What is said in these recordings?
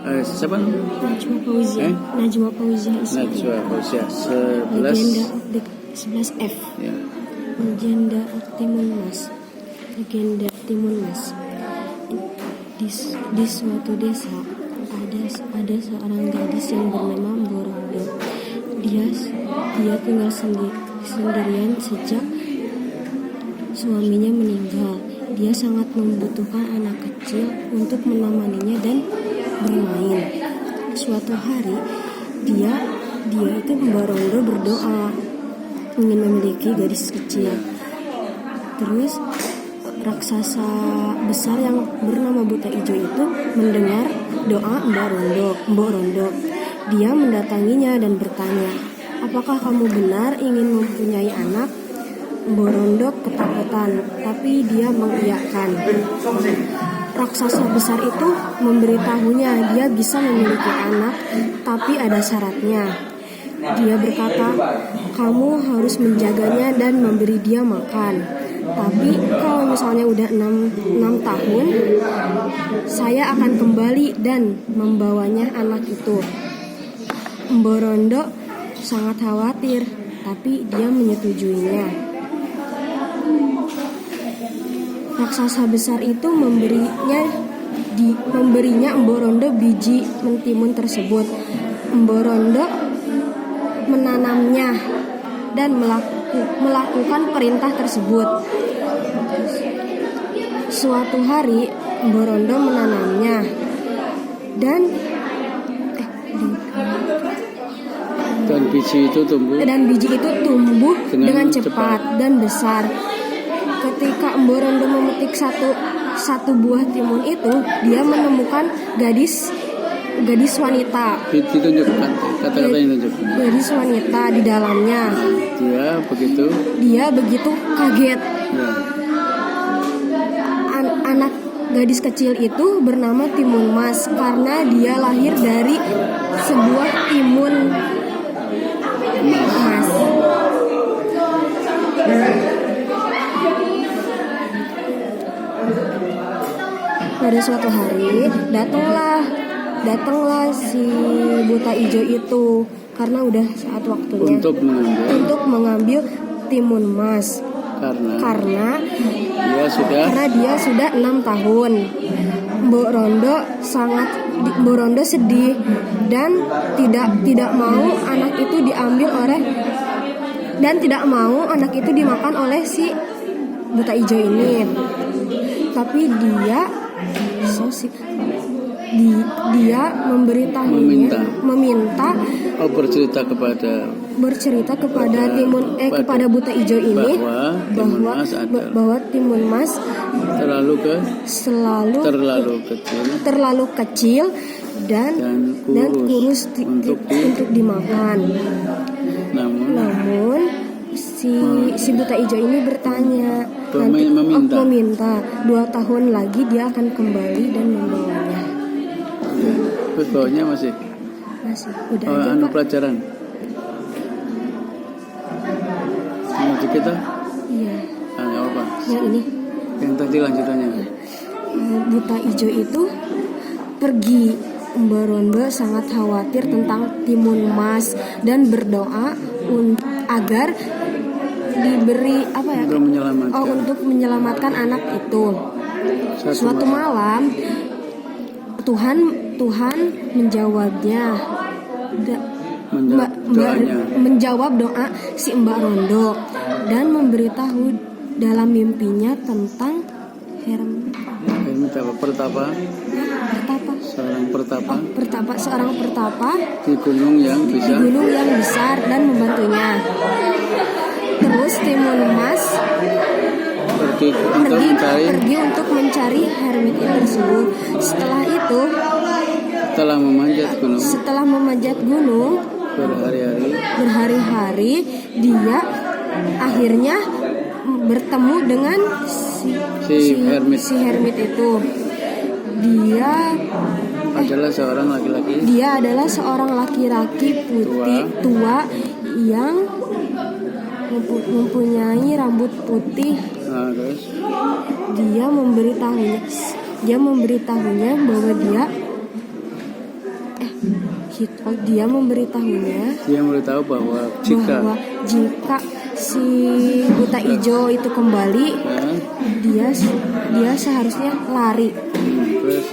Siapa? Najwa Fauzia. Najwa Fauzia Ismail. Najwa Fauzia 11. Legenda of the 11F. Ya. Legenda of Timun Mas. Legenda Timun Mas. Di suatu desa ada seorang gadis yang bernama Mborondo. Dia tinggal sendirian sejak suaminya meninggal. Dia sangat membutuhkan anak kecil untuk menemaninya dan bermain. Suatu hari dia itu Mborondo berdoa ingin memiliki gadis kecil. Terus raksasa besar yang bernama Buta Ijo itu mendengar doa Mbok Rondo. Dia mendatanginya dan bertanya, "Apakah kamu benar ingin mempunyai anak?" Mbok Rondo ketakutan, tapi dia mengiyakan. Raksasa besar itu memberitahunya dia bisa memiliki anak, tapi ada syaratnya. Dia berkata, "Kamu harus menjaganya dan memberi dia makan. Tapi kalau misalnya udah 6 tahun, saya akan kembali dan membawanya anak itu." Mborondo sangat khawatir, tapi dia menyetujuinya. Raksasa besar itu memberinya Mborondo biji mentimun tersebut. Mborondo menanamnya dan melakukan perintah tersebut. Suatu hari Mborondo menanamnya dan biji itu tumbuh dengan cepat dan besar. Ketika Mborondo memetik satu buah timun itu, dia menemukan gadis wanita. Ditunjukkan kata-kata yang ditunjukkan. Gadis wanita di dalamnya. Dia begitu kaget. Ya. Anak gadis kecil itu bernama Timun Mas karena dia lahir dari sebuah timun emas. Pada suatu hari datanglah si Buta Ijo itu karena udah saat waktunya untuk mengambil timun emas. Karena dia sudah 6 tahun. Mbok Rondo sedih dan tidak mau anak itu dimakan oleh si Buta Ijo ini. Tapi dia meminta bercerita kepada Buta Ijo ini bahwa timun emas terlalu kecil dan kurus untuk dimakan. Namun si Buta Ijo ini bertanya, meminta 2 tahun lagi dia akan kembali dan membawanya. Terus bawanya masih udah aja Pak. Pelajaran ngaji kita? Iya. Apa? Yang ini. Yang tadi lanjutannya. Buta Ijo itu pergi. Mborondo sangat khawatir tentang timun emas dan berdoa agar diberi untuk menyelamatkan anak itu. Suatu malam Tuhan menjawabnya, menjawab doa si Mbak Rondo dan memberitahu dalam mimpinya tentang seorang pertapa di gunung yang besar dan membantunya. Terus timun emas pergi untuk mencari hermit tersebut. Setelah memanjat gunung berhari-hari, dia akhirnya bertemu dengan si hermit itu. Dia adalah seorang laki-laki putih tua yang mempunyai rambut putih. Dia memberitahunya bahwa dia memberitahunya Dia memberitahu bahwa jika si buta ijo itu kembali, ya, dia seharusnya lari, terus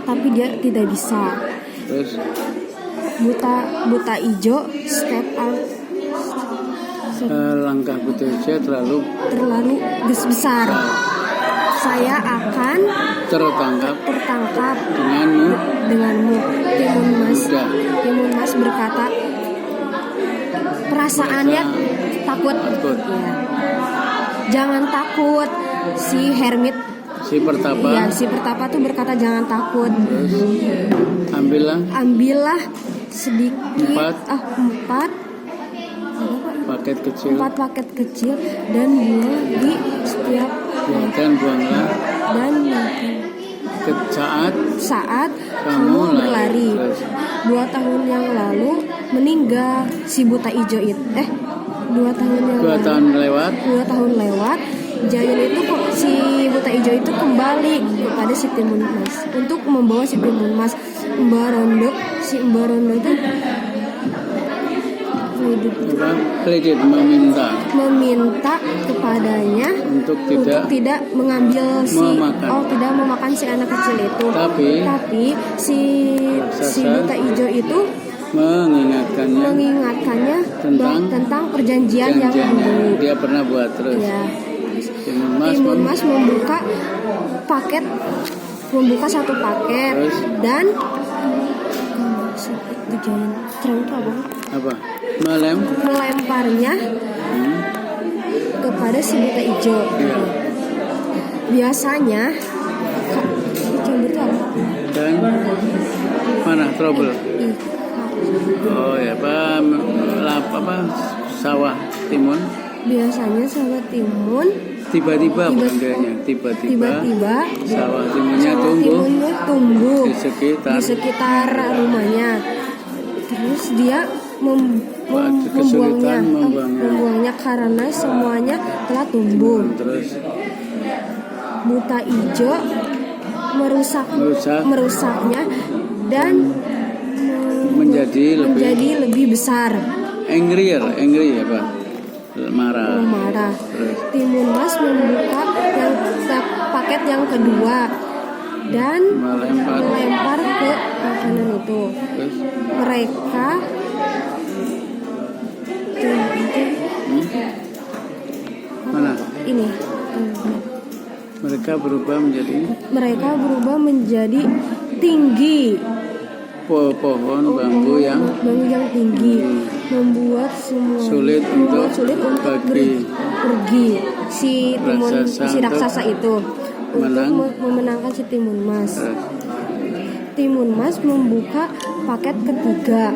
tapi dia tidak bisa. terus Buta ijo step out, langkah buta ijo terlalu besar. Saya akan tertangkap denganmu. Timun Mas berkata, perasaannya takut. Ya. Jangan takut. Si hermit, si pertapa tuh berkata jangan takut. Terus ambillah sedikit 4 paket kecil dan buang di setiap dan saat kamu berlari. 2 tahun yang lalu meninggal si buta ijo itu. 2 tahun lewat. Jayan itu si buta ijo itu kembali kepada si Timun Mas untuk membawa si Timun Mas. Mbak Rondo itu meminta kepadanya untuk tidak mengambil tidak memakan si anak kecil itu. Tapi si buta ijo itu mengingatkannya tentang perjanjian yang dulu dia pernah buat. Terus ya. Timun Mas membuka satu paket. Terus? Dan melemparnya kepada si buta ijo. Ya. Biasanya itu apa? Dan mana trouble? Oh ya, apa sawah timun? Biasanya sawah timun tiba-tiba sawah timunnya tumbuh di sekitar rumahnya. Terus dia membuangnya karena semuanya telah tumbuh. Terus buta ijo merusaknya dan menjadi lebih besar. Angry apa? Marah. Timun Mas membuka paket yang kedua dan melempar ke makanan itu. Terus? Mereka mana? Ini. Mereka berubah menjadi tinggi. Pohon bambu yang tinggi membuat sulit untuk pergi si raksasa itu untuk memenangkan si Timun Mas. Timun Mas membuka paket ketiga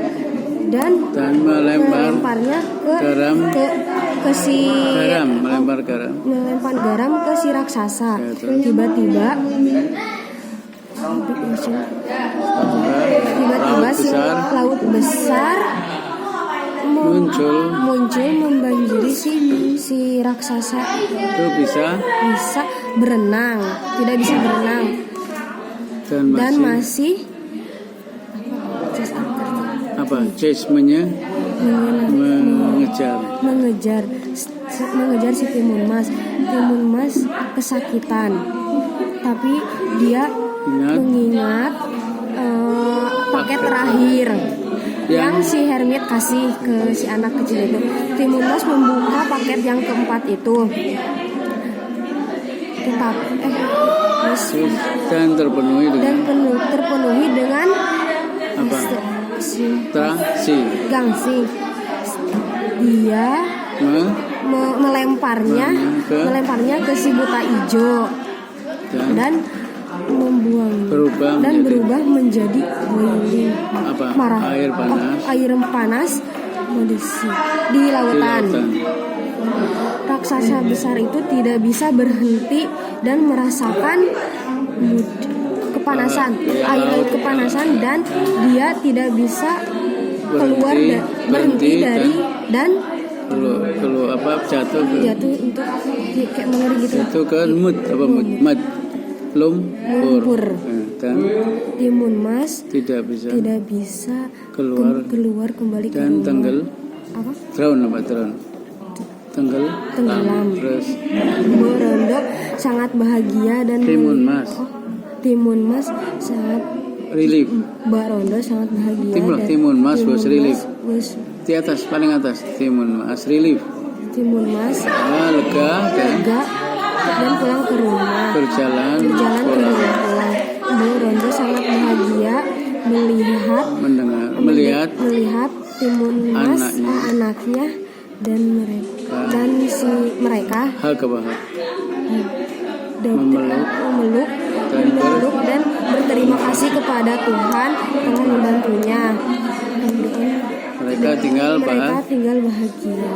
dan melemparnya melempar garam ke si raksasa. Tiba-tiba laut besar muncul membanjiri si raksasa itu tidak bisa berenang dan masih mengejar si Timun Mas. Timun Mas kesakitan, tapi dia mengingat paket terakhir yang si hermit kasih ke si anak kecil itu. Timun Mas membuka paket yang keempat itu, dan terpenuhi dengan gangsi. Dia melemparnya ke si buta ijo dan berubah menjadi boiling air panas di lautan. Raksasa besar itu tidak bisa berhenti dan merasakan kepanasan dan dia tidak bisa berhenti jatuh untuk kayak mengeri gitu. Jatuh ke lumpur. dan Timun Mas tidak bisa keluar kembali ke dan rumah. Apa? drown. Tenggelam. Terus Mbok Rondo sangat bahagia dan Timun Mas Timun Mas sangat relief. Mbak Rondo sangat bahagia dan Timun Mas was relief. was Di atas, paling atas. Timun Mas relief. Timun Mas Lega dan pulang ke rumah. berjalan Berjalan ke rumah pulang. Mbak Rondo sangat bahagia melihat Timun Mas anaknya dan mereka memeluk dan berterima kasih kepada Tuhan telah membantunya. mereka tinggal Mereka tinggal bahagia.